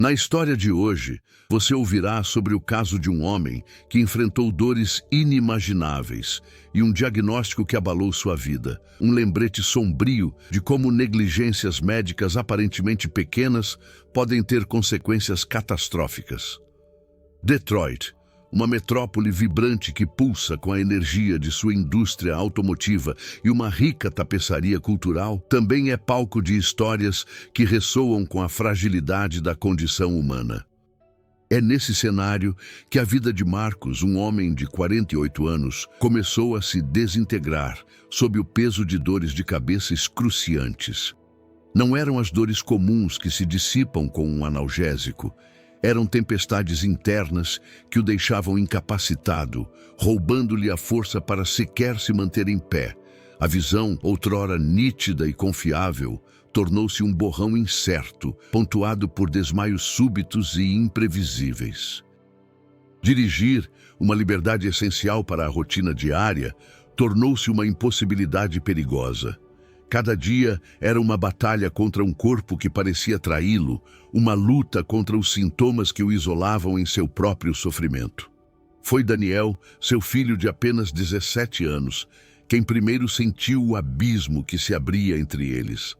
Na história de hoje, você ouvirá sobre o caso de um homem que enfrentou dores inimagináveis e um diagnóstico que abalou sua vida. Um lembrete sombrio de como negligências médicas aparentemente pequenas podem ter consequências catastróficas. Detroit, uma metrópole vibrante que pulsa com a energia de sua indústria automotiva e uma rica tapeçaria cultural, também é palco de histórias que ressoam com a fragilidade da condição humana. É nesse cenário que a vida de Marcos, um homem de 48 anos, começou a se desintegrar sob o peso de dores de cabeça excruciantes. Não eram as dores comuns que se dissipam com um analgésico. Eram tempestades internas que o deixavam incapacitado, roubando-lhe a força para sequer se manter em pé. A visão, outrora nítida e confiável, tornou-se um borrão incerto, pontuado por desmaios súbitos e imprevisíveis. Dirigir, uma liberdade essencial para a rotina diária, tornou-se uma impossibilidade perigosa. Cada dia era uma batalha contra um corpo que parecia traí-lo, uma luta contra os sintomas que o isolavam em seu próprio sofrimento. Foi Daniel, seu filho de apenas 17 anos, quem primeiro sentiu o abismo que se abria entre eles.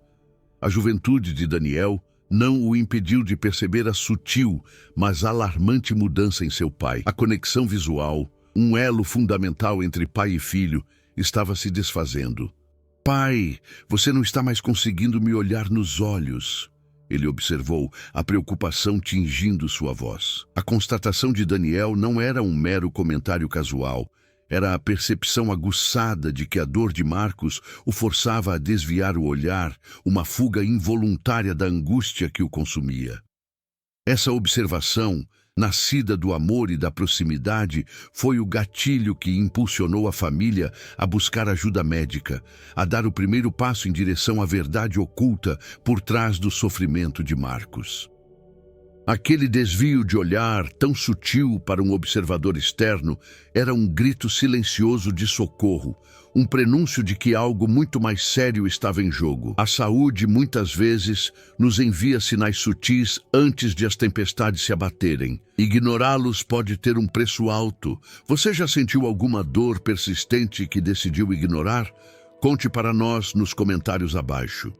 A juventude de Daniel não o impediu de perceber a sutil, mas alarmante mudança em seu pai. A conexão visual, um elo fundamental entre pai e filho, estava se desfazendo. "Pai, você não está mais conseguindo me olhar nos olhos", ele observou, a preocupação tingindo sua voz. A constatação de Daniel não era um mero comentário casual, era a percepção aguçada de que a dor de Marcos o forçava a desviar o olhar, uma fuga involuntária da angústia que o consumia. Essa observação, nascida do amor e da proximidade, foi o gatilho que impulsionou a família a buscar ajuda médica, a dar o primeiro passo em direção à verdade oculta por trás do sofrimento de Marcos. Aquele desvio de olhar, tão sutil para um observador externo, era um grito silencioso de socorro, um prenúncio de que algo muito mais sério estava em jogo. A saúde, muitas vezes, nos envia sinais sutis antes de as tempestades se abaterem. Ignorá-los pode ter um preço alto. Você já sentiu alguma dor persistente que decidiu ignorar? Conte para nós nos comentários abaixo.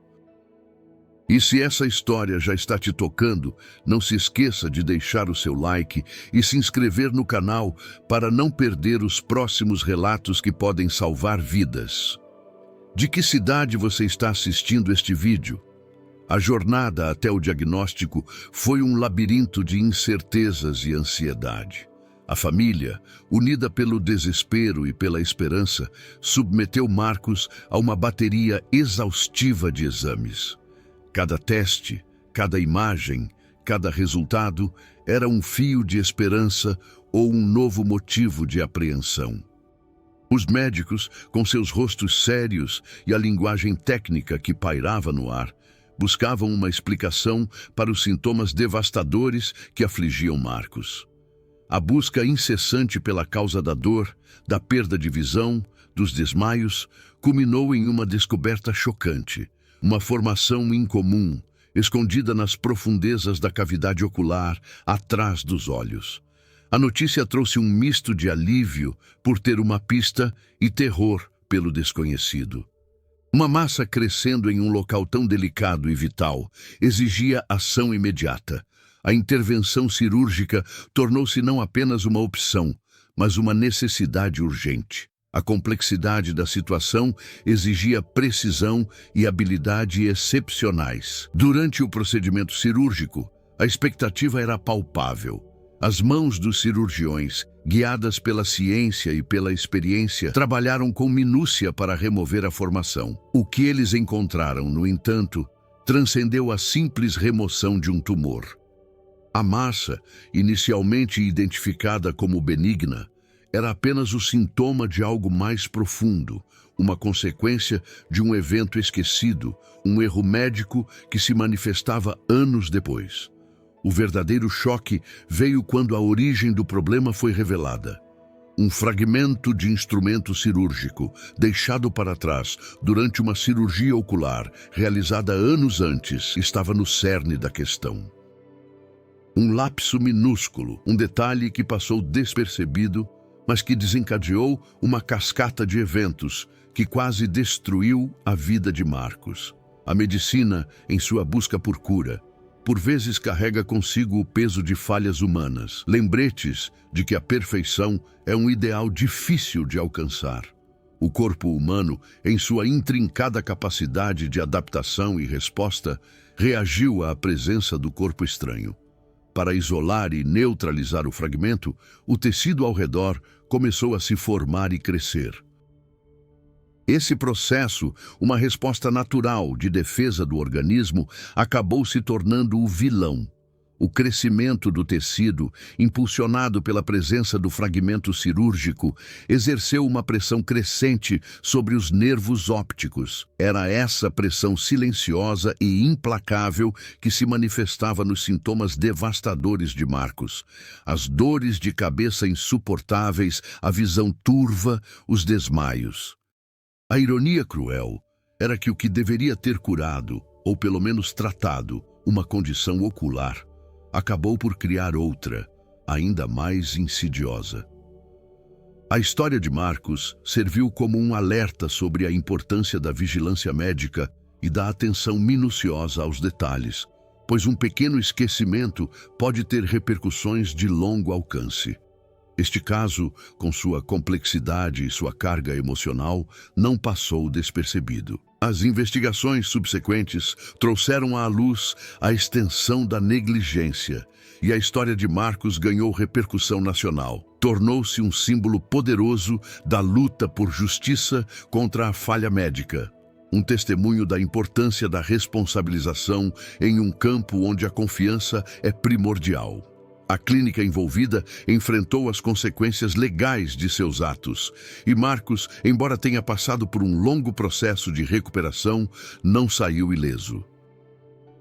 E se essa história já está te tocando, não se esqueça de deixar o seu like e se inscrever no canal para não perder os próximos relatos que podem salvar vidas. De que cidade você está assistindo este vídeo? A jornada até o diagnóstico foi um labirinto de incertezas e ansiedade. A família, unida pelo desespero e pela esperança, submeteu Marcos a uma bateria exaustiva de exames. Cada teste, cada imagem, cada resultado era um fio de esperança ou um novo motivo de apreensão. Os médicos, com seus rostos sérios e a linguagem técnica que pairava no ar, buscavam uma explicação para os sintomas devastadores que afligiam Marcos. A busca incessante pela causa da dor, da perda de visão, dos desmaios, culminou em uma descoberta chocante. Uma formação incomum, escondida nas profundezas da cavidade ocular, atrás dos olhos. A notícia trouxe um misto de alívio por ter uma pista e terror pelo desconhecido. Uma massa crescendo em um local tão delicado e vital exigia ação imediata. A intervenção cirúrgica tornou-se não apenas uma opção, mas uma necessidade urgente. A complexidade da situação exigia precisão e habilidade excepcionais. Durante o procedimento cirúrgico, a expectativa era palpável. As mãos dos cirurgiões, guiadas pela ciência e pela experiência, trabalharam com minúcia para remover a formação. O que eles encontraram, no entanto, transcendeu a simples remoção de um tumor. A massa, inicialmente identificada como benigna, era apenas o sintoma de algo mais profundo, uma consequência de um evento esquecido, um erro médico que se manifestava anos depois. O verdadeiro choque veio quando a origem do problema foi revelada. Um fragmento de instrumento cirúrgico, deixado para trás durante uma cirurgia ocular realizada anos antes, estava no cerne da questão. Um lapso minúsculo, um detalhe que passou despercebido, mas que desencadeou uma cascata de eventos que quase destruiu a vida de Marcos. A medicina, em sua busca por cura, por vezes carrega consigo o peso de falhas humanas, lembretes de que a perfeição é um ideal difícil de alcançar. O corpo humano, em sua intrincada capacidade de adaptação e resposta, reagiu à presença do corpo estranho. Para isolar e neutralizar o fragmento, o tecido ao redor começou a se formar e crescer. Esse processo, uma resposta natural de defesa do organismo, acabou se tornando o vilão. O crescimento do tecido, impulsionado pela presença do fragmento cirúrgico, exerceu uma pressão crescente sobre os nervos ópticos. Era essa pressão silenciosa e implacável que se manifestava nos sintomas devastadores de Marcos. As dores de cabeça insuportáveis, a visão turva, os desmaios. A ironia cruel era que o que deveria ter curado, ou pelo menos tratado, uma condição ocular, acabou por criar outra, ainda mais insidiosa. A história de Marcos serviu como um alerta sobre a importância da vigilância médica e da atenção minuciosa aos detalhes, pois um pequeno esquecimento pode ter repercussões de longo alcance. Este caso, com sua complexidade e sua carga emocional, não passou despercebido. As investigações subsequentes trouxeram à luz a extensão da negligência, e a história de Marcos ganhou repercussão nacional. Tornou-se um símbolo poderoso da luta por justiça contra a falha médica. Um testemunho da importância da responsabilização em um campo onde a confiança é primordial. A clínica envolvida enfrentou as consequências legais de seus atos, e Marcos, embora tenha passado por um longo processo de recuperação, não saiu ileso.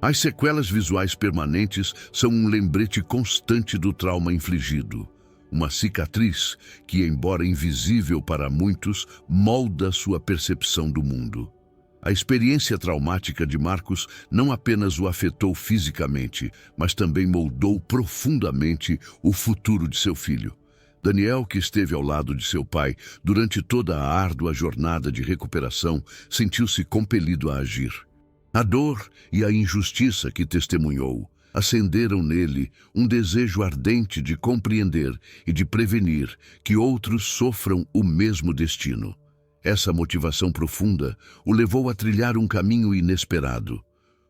As sequelas visuais permanentes são um lembrete constante do trauma infligido. Uma cicatriz que, embora invisível para muitos, molda sua percepção do mundo. A experiência traumática de Marcos não apenas o afetou fisicamente, mas também moldou profundamente o futuro de seu filho. Daniel, que esteve ao lado de seu pai durante toda a árdua jornada de recuperação, sentiu-se compelido a agir. A dor e a injustiça que testemunhou acenderam nele um desejo ardente de compreender e de prevenir que outros sofram o mesmo destino. Essa motivação profunda o levou a trilhar um caminho inesperado: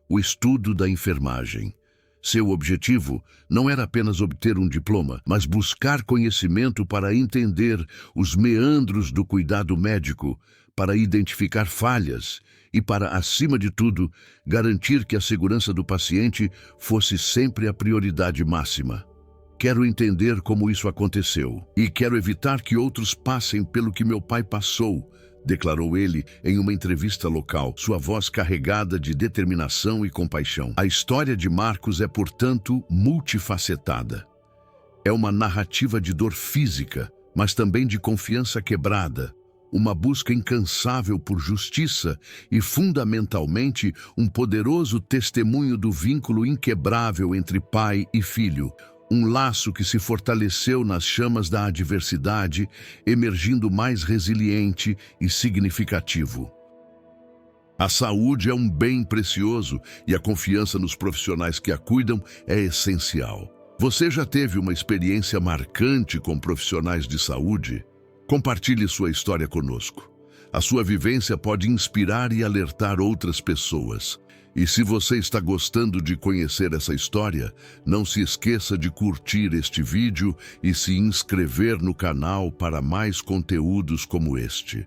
o estudo da enfermagem. Seu objetivo não era apenas obter um diploma, mas buscar conhecimento para entender os meandros do cuidado médico, para identificar falhas e para, acima de tudo, garantir que a segurança do paciente fosse sempre a prioridade máxima. Quero entender como isso aconteceu e quero evitar que outros passem pelo que meu pai passou, declarou ele em uma entrevista local, sua voz carregada de determinação e compaixão. A história de Marcos é, portanto, multifacetada. É uma narrativa de dor física, mas também de confiança quebrada, uma busca incansável por justiça e, fundamentalmente, um poderoso testemunho do vínculo inquebrável entre pai e filho. Um laço que se fortaleceu nas chamas da adversidade, emergindo mais resiliente e significativo. A saúde é um bem precioso e a confiança nos profissionais que a cuidam é essencial. Você já teve uma experiência marcante com profissionais de saúde? Compartilhe sua história conosco. A sua vivência pode inspirar e alertar outras pessoas. E se você está gostando de conhecer essa história, não se esqueça de curtir este vídeo e se inscrever no canal para mais conteúdos como este.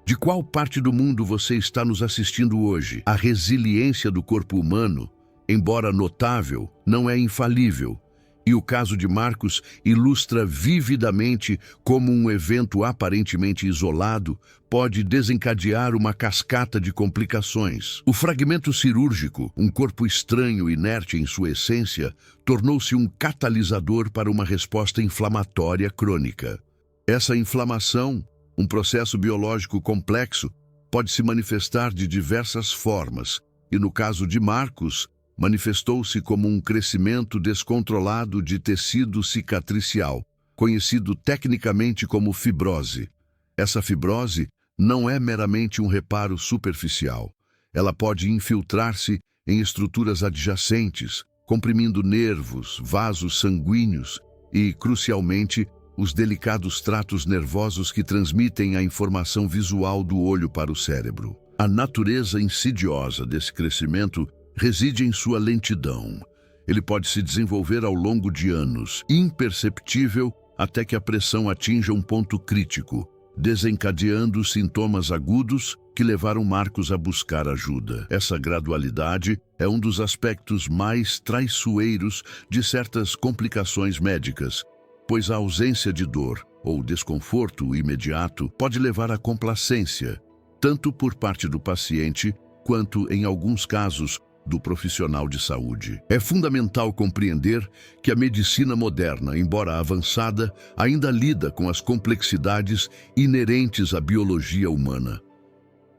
De qual parte do mundo você está nos assistindo hoje? A resiliência do corpo humano, embora notável, não é infalível. E o caso de Marcos ilustra vividamente como um evento aparentemente isolado pode desencadear uma cascata de complicações. O fragmento cirúrgico, um corpo estranho e inerte em sua essência, tornou-se um catalisador para uma resposta inflamatória crônica. Essa inflamação, um processo biológico complexo, pode se manifestar de diversas formas, e no caso de Marcos, manifestou-se como um crescimento descontrolado de tecido cicatricial, conhecido tecnicamente como fibrose. Essa fibrose não é meramente um reparo superficial. Ela pode infiltrar-se em estruturas adjacentes, comprimindo nervos, vasos sanguíneos e, crucialmente, os delicados tratos nervosos que transmitem a informação visual do olho para o cérebro. A natureza insidiosa desse crescimento reside em sua lentidão. Ele pode se desenvolver ao longo de anos, imperceptível até que a pressão atinja um ponto crítico, desencadeando sintomas agudos que levaram Marcos a buscar ajuda. Essa gradualidade é um dos aspectos mais traiçoeiros de certas complicações médicas, pois a ausência de dor ou desconforto imediato pode levar à complacência, tanto por parte do paciente quanto, em alguns casos, do profissional de saúde. É fundamental compreender que a medicina moderna, embora avançada, ainda lida com as complexidades inerentes à biologia humana.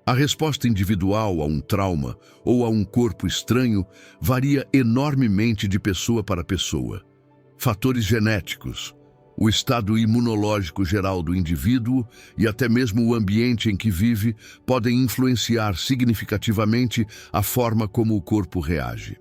A resposta individual a um trauma ou a um corpo estranho varia enormemente de pessoa para pessoa. Fatores genéticos, o estado imunológico geral do indivíduo e até mesmo o ambiente em que vive podem influenciar significativamente a forma como o corpo reage.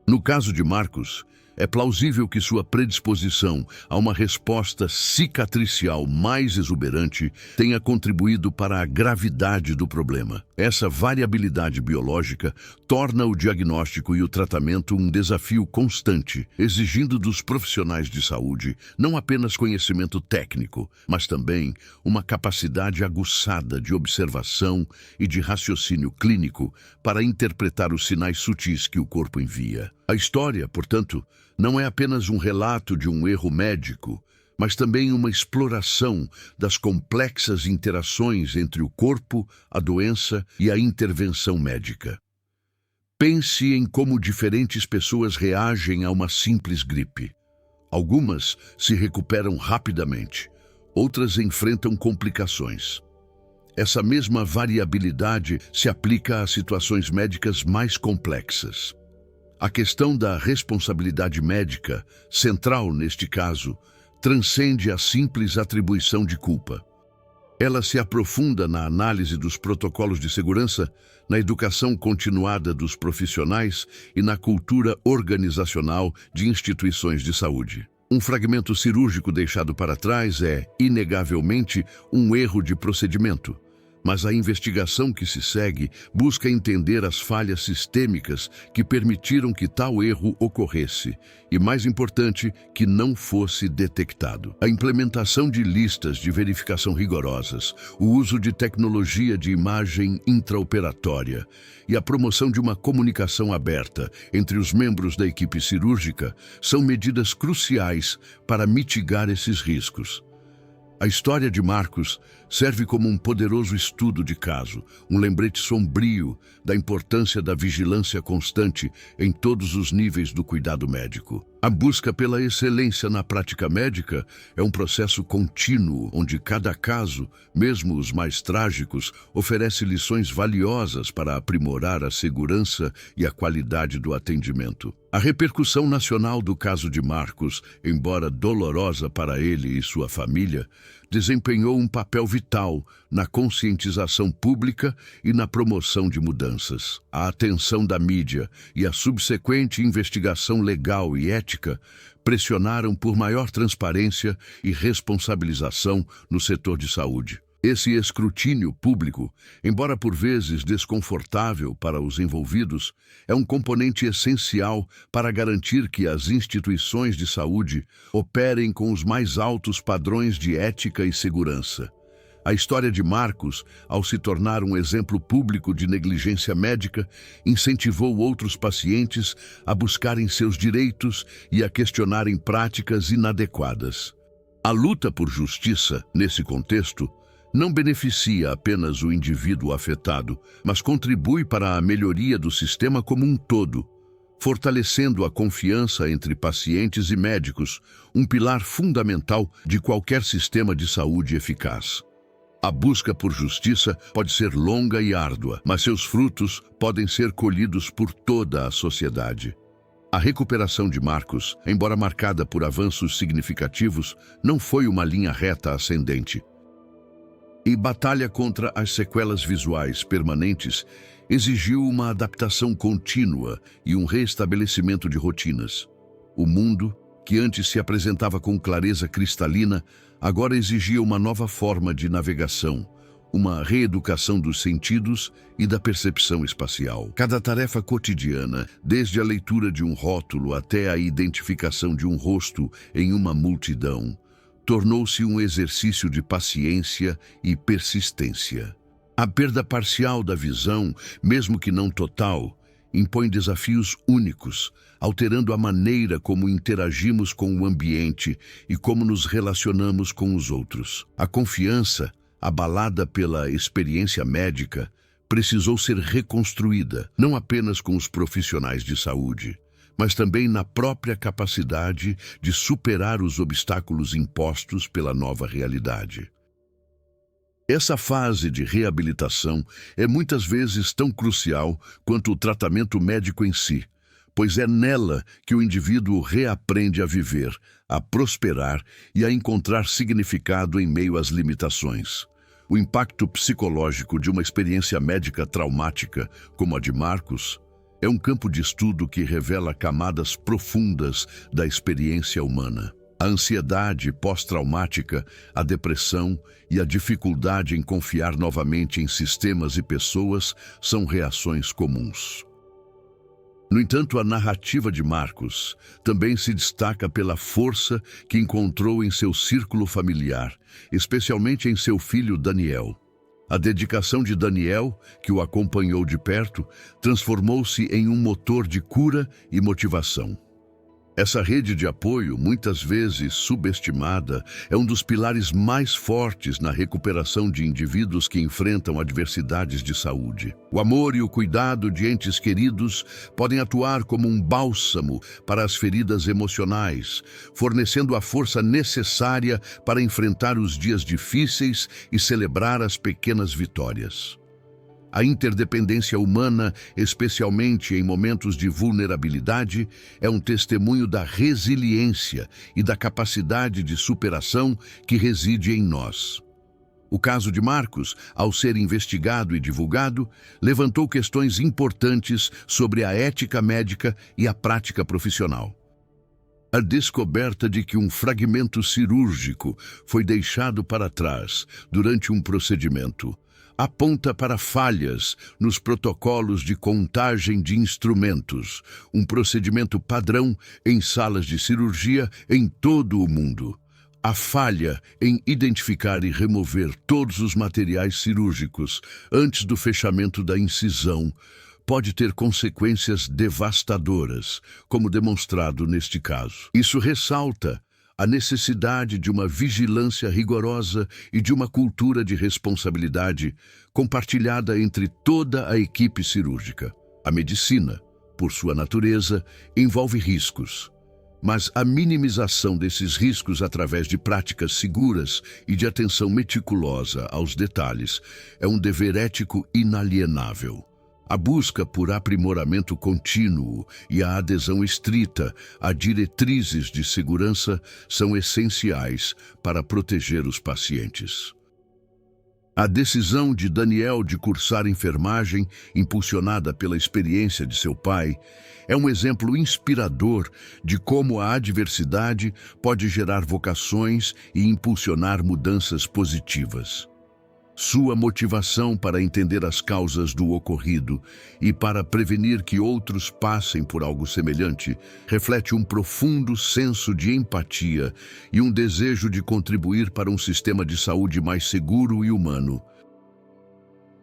No caso de Marcos, é plausível que sua predisposição a uma resposta cicatricial mais exuberante tenha contribuído para a gravidade do problema. Essa variabilidade biológica torna o diagnóstico e o tratamento um desafio constante, exigindo dos profissionais de saúde não apenas conhecimento técnico, mas também uma capacidade aguçada de observação e de raciocínio clínico para interpretar os sinais sutis que o corpo envia. A história, portanto, não é apenas um relato de um erro médico, mas também uma exploração das complexas interações entre o corpo, a doença e a intervenção médica. Pense em como diferentes pessoas reagem a uma simples gripe. Algumas se recuperam rapidamente, outras enfrentam complicações. Essa mesma variabilidade se aplica a situações médicas mais complexas. A questão da responsabilidade médica, central neste caso, transcende a simples atribuição de culpa. Ela se aprofunda na análise dos protocolos de segurança, na educação continuada dos profissionais e na cultura organizacional de instituições de saúde. Um fragmento cirúrgico deixado para trás é, inegavelmente, um erro de procedimento. Mas a investigação que se segue busca entender as falhas sistêmicas que permitiram que tal erro ocorresse e, mais importante, que não fosse detectado. A implementação de listas de verificação rigorosas, o uso de tecnologia de imagem intraoperatória e a promoção de uma comunicação aberta entre os membros da equipe cirúrgica são medidas cruciais para mitigar esses riscos. A história de Marcos serve como um poderoso estudo de caso, um lembrete sombrio da importância da vigilância constante em todos os níveis do cuidado médico. A busca pela excelência na prática médica é um processo contínuo, onde cada caso, mesmo os mais trágicos, oferece lições valiosas para aprimorar a segurança e a qualidade do atendimento. A repercussão nacional do caso de Marcos, embora dolorosa para ele e sua família, desempenhou um papel vital na conscientização pública e na promoção de mudanças. A atenção da mídia e a subsequente investigação legal e ética pressionaram por maior transparência e responsabilização no setor de saúde. Esse escrutínio público, embora por vezes desconfortável para os envolvidos, é um componente essencial para garantir que as instituições de saúde operem com os mais altos padrões de ética e segurança. A história de Marcos, ao se tornar um exemplo público de negligência médica, incentivou outros pacientes a buscarem seus direitos e a questionarem práticas inadequadas. A luta por justiça, nesse contexto, não beneficia apenas o indivíduo afetado, mas contribui para a melhoria do sistema como um todo, fortalecendo a confiança entre pacientes e médicos, um pilar fundamental de qualquer sistema de saúde eficaz. A busca por justiça pode ser longa e árdua, mas seus frutos podem ser colhidos por toda a sociedade. A recuperação de Marcos, embora marcada por avanços significativos, não foi uma linha reta ascendente. E batalha contra as sequelas visuais permanentes exigiu uma adaptação contínua e um restabelecimento de rotinas. O mundo, que antes se apresentava com clareza cristalina, agora exigia uma nova forma de navegação, uma reeducação dos sentidos e da percepção espacial. Cada tarefa cotidiana, desde a leitura de um rótulo até a identificação de um rosto em uma multidão, tornou-se um exercício de paciência e persistência. A perda parcial da visão, mesmo que não total, impõe desafios únicos, alterando a maneira como interagimos com o ambiente e como nos relacionamos com os outros. A confiança, abalada pela experiência médica, precisou ser reconstruída, não apenas com os profissionais de saúde, mas também na própria capacidade de superar os obstáculos impostos pela nova realidade. Essa fase de reabilitação é muitas vezes tão crucial quanto o tratamento médico em si, pois é nela que o indivíduo reaprende a viver, a prosperar e a encontrar significado em meio às limitações. O impacto psicológico de uma experiência médica traumática, como a de Marcos, é um campo de estudo que revela camadas profundas da experiência humana. A ansiedade pós-traumática, a depressão e a dificuldade em confiar novamente em sistemas e pessoas são reações comuns. No entanto, a narrativa de Marcos também se destaca pela força que encontrou em seu círculo familiar, especialmente em seu filho Daniel. A dedicação de Daniel, que o acompanhou de perto, transformou-se em um motor de cura e motivação. Essa rede de apoio, muitas vezes subestimada, é um dos pilares mais fortes na recuperação de indivíduos que enfrentam adversidades de saúde. O amor e o cuidado de entes queridos podem atuar como um bálsamo para as feridas emocionais, fornecendo a força necessária para enfrentar os dias difíceis e celebrar as pequenas vitórias. A interdependência humana, especialmente em momentos de vulnerabilidade, é um testemunho da resiliência e da capacidade de superação que reside em nós. O caso de Marcos, ao ser investigado e divulgado, levantou questões importantes sobre a ética médica e a prática profissional. A descoberta de que um fragmento cirúrgico foi deixado para trás durante um procedimento aponta para falhas nos protocolos de contagem de instrumentos, um procedimento padrão em salas de cirurgia em todo o mundo. A falha em identificar e remover todos os materiais cirúrgicos antes do fechamento da incisão pode ter consequências devastadoras, como demonstrado neste caso. Isso ressalta a necessidade de uma vigilância rigorosa e de uma cultura de responsabilidade compartilhada entre toda a equipe cirúrgica. A medicina, por sua natureza, envolve riscos, mas a minimização desses riscos através de práticas seguras e de atenção meticulosa aos detalhes é um dever ético inalienável. A busca por aprimoramento contínuo e a adesão estrita a diretrizes de segurança são essenciais para proteger os pacientes. A decisão de Daniel de cursar enfermagem, impulsionada pela experiência de seu pai, é um exemplo inspirador de como a adversidade pode gerar vocações e impulsionar mudanças positivas. Sua motivação para entender as causas do ocorrido e para prevenir que outros passem por algo semelhante reflete um profundo senso de empatia e um desejo de contribuir para um sistema de saúde mais seguro e humano.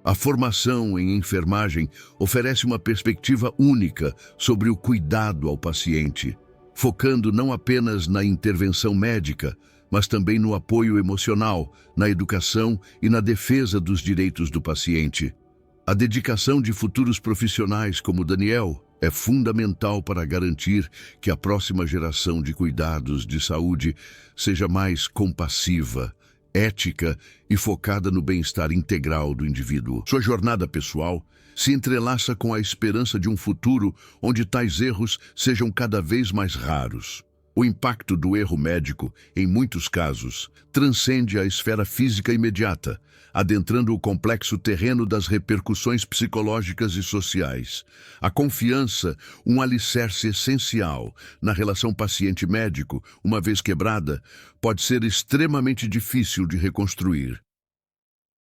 A formação em enfermagem oferece uma perspectiva única sobre o cuidado ao paciente, focando não apenas na intervenção médica, mas também no apoio emocional, na educação e na defesa dos direitos do paciente. A dedicação de futuros profissionais como Daniel é fundamental para garantir que a próxima geração de cuidados de saúde seja mais compassiva, ética e focada no bem-estar integral do indivíduo. Sua jornada pessoal se entrelaça com a esperança de um futuro onde tais erros sejam cada vez mais raros. O impacto do erro médico, em muitos casos, transcende a esfera física imediata, adentrando o complexo terreno das repercussões psicológicas e sociais. A confiança, um alicerce essencial na relação paciente-médico, uma vez quebrada, pode ser extremamente difícil de reconstruir.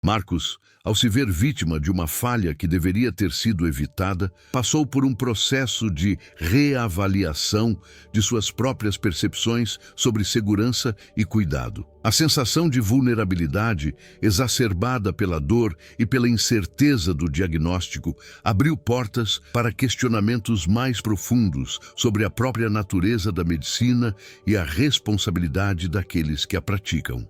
Marcos, ao se ver vítima de uma falha que deveria ter sido evitada, passou por um processo de reavaliação de suas próprias percepções sobre segurança e cuidado. A sensação de vulnerabilidade, exacerbada pela dor e pela incerteza do diagnóstico, abriu portas para questionamentos mais profundos sobre a própria natureza da medicina e a responsabilidade daqueles que a praticam.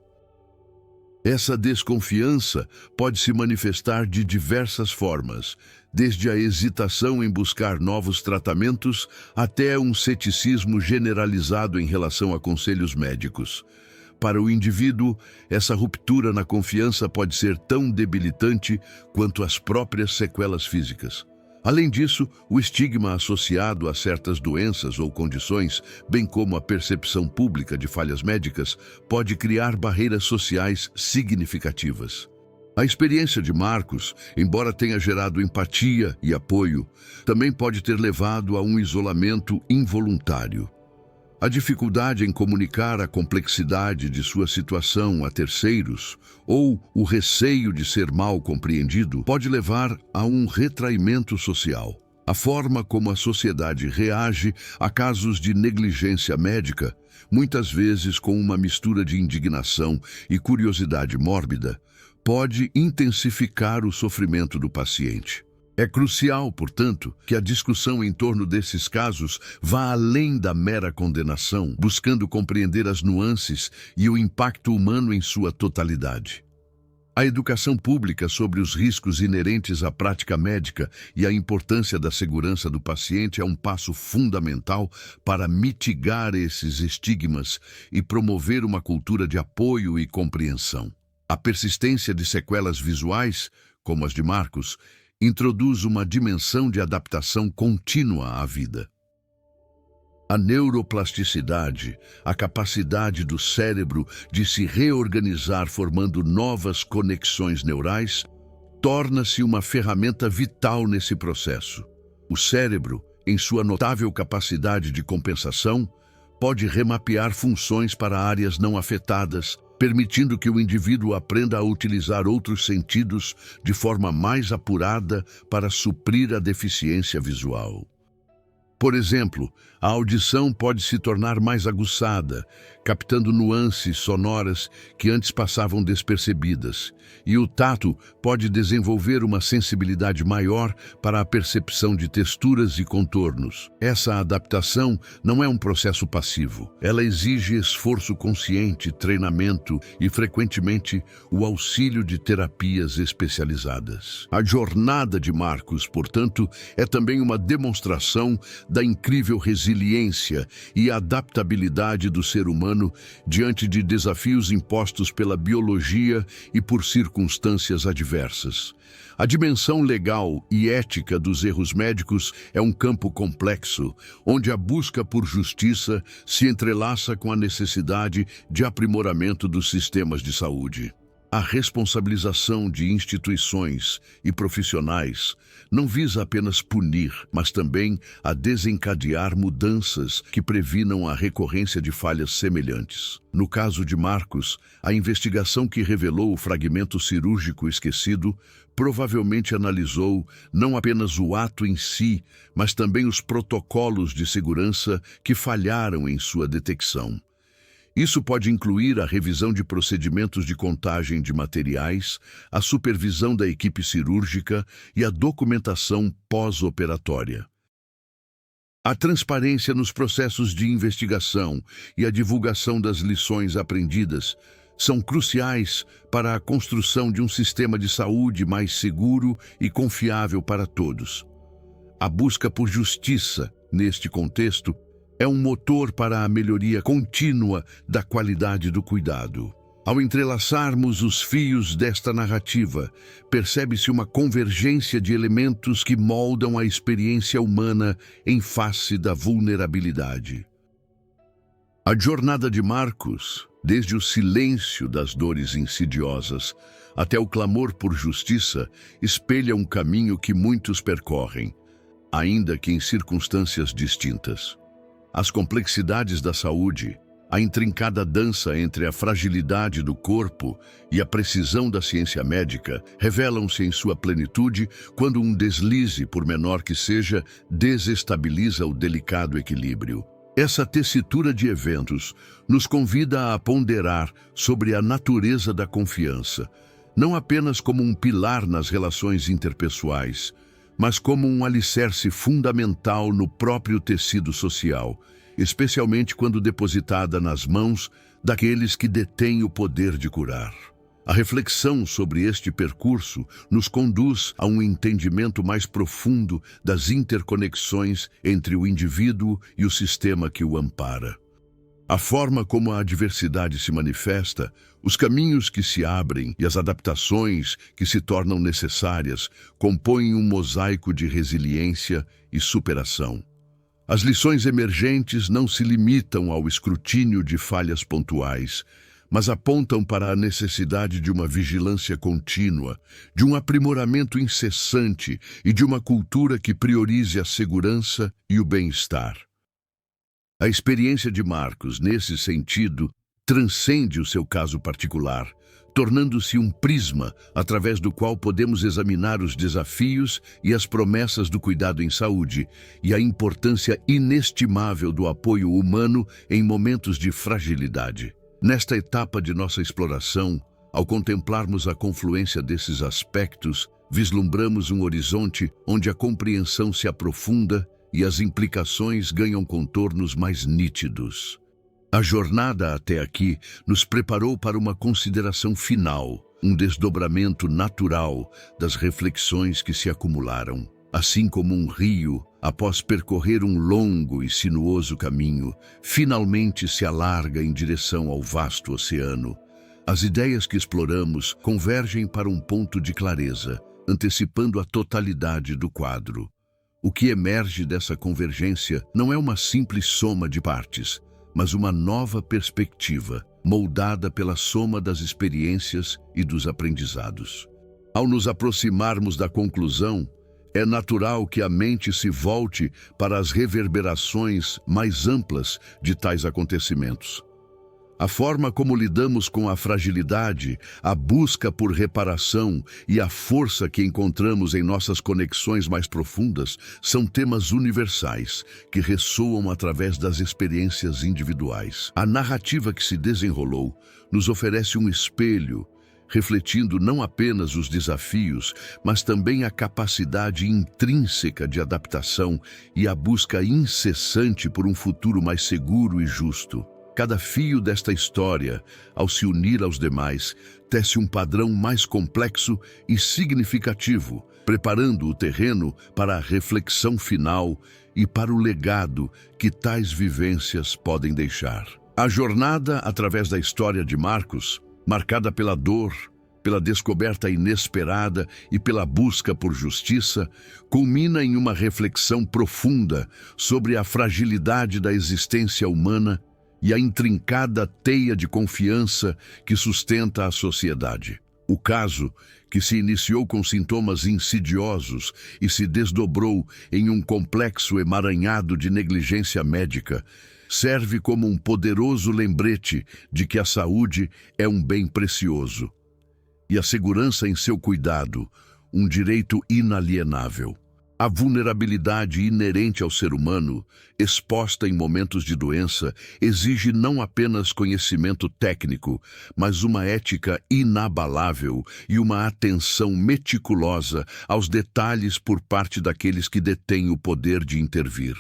Essa desconfiança pode se manifestar de diversas formas, desde a hesitação em buscar novos tratamentos até um ceticismo generalizado em relação a conselhos médicos. Para o indivíduo, essa ruptura na confiança pode ser tão debilitante quanto as próprias sequelas físicas. Além disso, o estigma associado a certas doenças ou condições, bem como a percepção pública de falhas médicas, pode criar barreiras sociais significativas. A experiência de Marcos, embora tenha gerado empatia e apoio, também pode ter levado a um isolamento involuntário. A dificuldade em comunicar a complexidade de sua situação a terceiros ou o receio de ser mal compreendido pode levar a um retraimento social. A forma como a sociedade reage a casos de negligência médica, muitas vezes com uma mistura de indignação e curiosidade mórbida, pode intensificar o sofrimento do paciente. É crucial, portanto, que a discussão em torno desses casos vá além da mera condenação, buscando compreender as nuances e o impacto humano em sua totalidade. A educação pública sobre os riscos inerentes à prática médica e a importância da segurança do paciente é um passo fundamental para mitigar esses estigmas e promover uma cultura de apoio e compreensão. A persistência de sequelas visuais, como as de Marcos, introduz uma dimensão de adaptação contínua à vida. A neuroplasticidade, a capacidade do cérebro de se reorganizar formando novas conexões neurais, torna-se uma ferramenta vital nesse processo. O cérebro, em sua notável capacidade de compensação, pode remapear funções para áreas não afetadas, permitindo que o indivíduo aprenda a utilizar outros sentidos de forma mais apurada para suprir a deficiência visual. Por exemplo, a audição pode se tornar mais aguçada, captando nuances sonoras que antes passavam despercebidas, e o tato pode desenvolver uma sensibilidade maior para a percepção de texturas e contornos. Essa adaptação não é um processo passivo. Ela exige esforço consciente, treinamento e, frequentemente, o auxílio de terapias especializadas. A jornada de Marcos, portanto, é também uma demonstração da incrível resiliência e adaptabilidade do ser humano diante de desafios impostos pela biologia e por circunstâncias adversas. A dimensão legal e ética dos erros médicos é um campo complexo, onde a busca por justiça se entrelaça com a necessidade de aprimoramento dos sistemas de saúde. A responsabilização de instituições e profissionais não visa apenas punir, mas também a desencadear mudanças que previnam a recorrência de falhas semelhantes. No caso de Marcos, a investigação que revelou o fragmento cirúrgico esquecido provavelmente analisou não apenas o ato em si, mas também os protocolos de segurança que falharam em sua detecção. Isso pode incluir a revisão de procedimentos de contagem de materiais, a supervisão da equipe cirúrgica e a documentação pós-operatória. A transparência nos processos de investigação e a divulgação das lições aprendidas são cruciais para a construção de um sistema de saúde mais seguro e confiável para todos. A busca por justiça, neste contexto, é um motor para a melhoria contínua da qualidade do cuidado. Ao entrelaçarmos os fios desta narrativa, percebe-se uma convergência de elementos que moldam a experiência humana em face da vulnerabilidade. A jornada de Marcos, desde o silêncio das dores insidiosas até o clamor por justiça, espelha um caminho que muitos percorrem, ainda que em circunstâncias distintas. As complexidades da saúde, a intrincada dança entre a fragilidade do corpo e a precisão da ciência médica revelam-se em sua plenitude quando um deslize, por menor que seja, desestabiliza o delicado equilíbrio. Essa tessitura de eventos nos convida a ponderar sobre a natureza da confiança, não apenas como um pilar nas relações interpessoais, mas como um alicerce fundamental no próprio tecido social, especialmente quando depositada nas mãos daqueles que detêm o poder de curar. A reflexão sobre este percurso nos conduz a um entendimento mais profundo das interconexões entre o indivíduo e o sistema que o ampara. A forma como a adversidade se manifesta, os caminhos que se abrem e as adaptações que se tornam necessárias compõem um mosaico de resiliência e superação. As lições emergentes não se limitam ao escrutínio de falhas pontuais, mas apontam para a necessidade de uma vigilância contínua, de um aprimoramento incessante e de uma cultura que priorize a segurança e o bem-estar. A experiência de Marcos, nesse sentido, transcende o seu caso particular, tornando-se um prisma através do qual podemos examinar os desafios e as promessas do cuidado em saúde e a importância inestimável do apoio humano em momentos de fragilidade. Nesta etapa de nossa exploração, ao contemplarmos a confluência desses aspectos, vislumbramos um horizonte onde a compreensão se aprofunda e as implicações ganham contornos mais nítidos. A jornada até aqui nos preparou para uma consideração final, um desdobramento natural das reflexões que se acumularam. Assim como um rio, após percorrer um longo e sinuoso caminho, finalmente se alarga em direção ao vasto oceano, as ideias que exploramos convergem para um ponto de clareza, antecipando a totalidade do quadro. O que emerge dessa convergência não é uma simples soma de partes, mas uma nova perspectiva, moldada pela soma das experiências e dos aprendizados. Ao nos aproximarmos da conclusão, é natural que a mente se volte para as reverberações mais amplas de tais acontecimentos. A forma como lidamos com a fragilidade, a busca por reparação e a força que encontramos em nossas conexões mais profundas são temas universais que ressoam através das experiências individuais. A narrativa que se desenrolou nos oferece um espelho, refletindo não apenas os desafios, mas também a capacidade intrínseca de adaptação e a busca incessante por um futuro mais seguro e justo. Cada fio desta história, ao se unir aos demais, tece um padrão mais complexo e significativo, preparando o terreno para a reflexão final e para o legado que tais vivências podem deixar. A jornada através da história de Marcos, marcada pela dor, pela descoberta inesperada e pela busca por justiça, culmina em uma reflexão profunda sobre a fragilidade da existência humana e a intrincada teia de confiança que sustenta a sociedade. O caso, que se iniciou com sintomas insidiosos e se desdobrou em um complexo emaranhado de negligência médica, serve como um poderoso lembrete de que a saúde é um bem precioso e a segurança em seu cuidado, um direito inalienável. A vulnerabilidade inerente ao ser humano, exposta em momentos de doença, exige não apenas conhecimento técnico, mas uma ética inabalável e uma atenção meticulosa aos detalhes por parte daqueles que detêm o poder de intervir.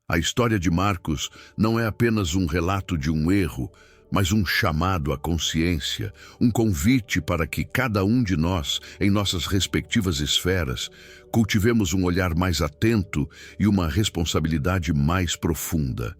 A história de Marcos não é apenas um relato de um erro, mas um chamado à consciência, um convite para que cada um de nós, em nossas respectivas esferas, cultivemos um olhar mais atento e uma responsabilidade mais profunda.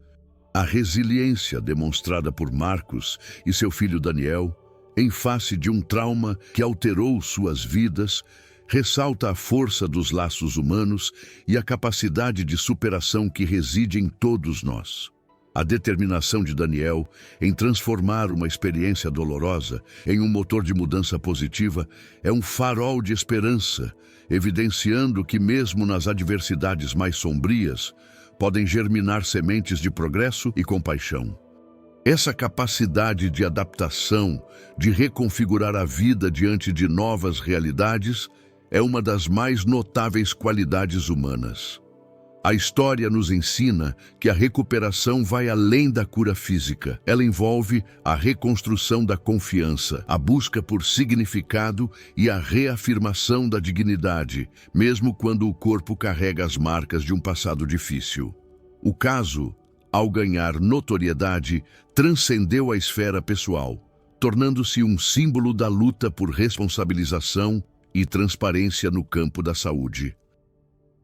A resiliência demonstrada por Marcos e seu filho Daniel em face de um trauma que alterou suas vidas, ressalta a força dos laços humanos e a capacidade de superação que reside em todos nós. A determinação de Daniel em transformar uma experiência dolorosa em um motor de mudança positiva é um farol de esperança, evidenciando que mesmo nas adversidades mais sombrias, podem germinar sementes de progresso e compaixão. Essa capacidade de adaptação, de reconfigurar a vida diante de novas realidades, é uma das mais notáveis qualidades humanas. A história nos ensina que a recuperação vai além da cura física. Ela envolve a reconstrução da confiança, a busca por significado e a reafirmação da dignidade, mesmo quando o corpo carrega as marcas de um passado difícil. O caso, ao ganhar notoriedade, transcendeu a esfera pessoal, tornando-se um símbolo da luta por responsabilização e transparência no campo da saúde.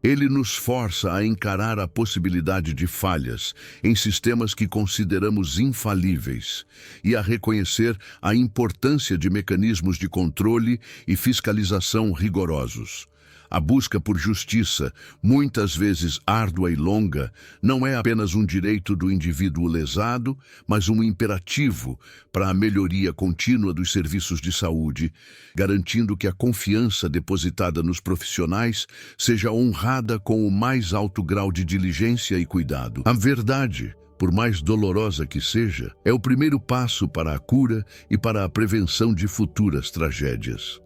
Ele nos força a encarar a possibilidade de falhas em sistemas que consideramos infalíveis e a reconhecer a importância de mecanismos de controle e fiscalização rigorosos. A busca por justiça, muitas vezes árdua e longa, não é apenas um direito do indivíduo lesado, mas um imperativo para a melhoria contínua dos serviços de saúde, garantindo que a confiança depositada nos profissionais seja honrada com o mais alto grau de diligência e cuidado. A verdade, por mais dolorosa que seja, é o primeiro passo para a cura e para a prevenção de futuras tragédias.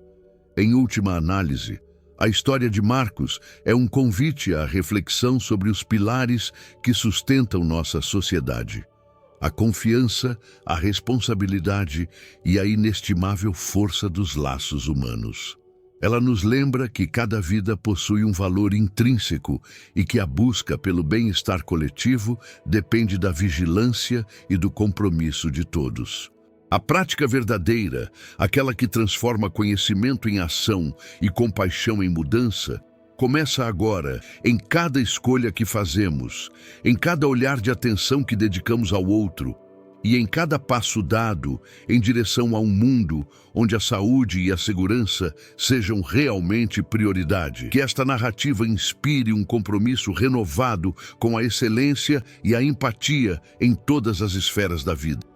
Em última análise, a história de Marcos é um convite à reflexão sobre os pilares que sustentam nossa sociedade: a confiança, a responsabilidade e a inestimável força dos laços humanos. Ela nos lembra que cada vida possui um valor intrínseco e que a busca pelo bem-estar coletivo depende da vigilância e do compromisso de todos. A prática verdadeira, aquela que transforma conhecimento em ação e compaixão em mudança, começa agora, em cada escolha que fazemos, em cada olhar de atenção que dedicamos ao outro e em cada passo dado em direção a um mundo onde a saúde e a segurança sejam realmente prioridade. Que esta narrativa inspire um compromisso renovado com a excelência e a empatia em todas as esferas da vida.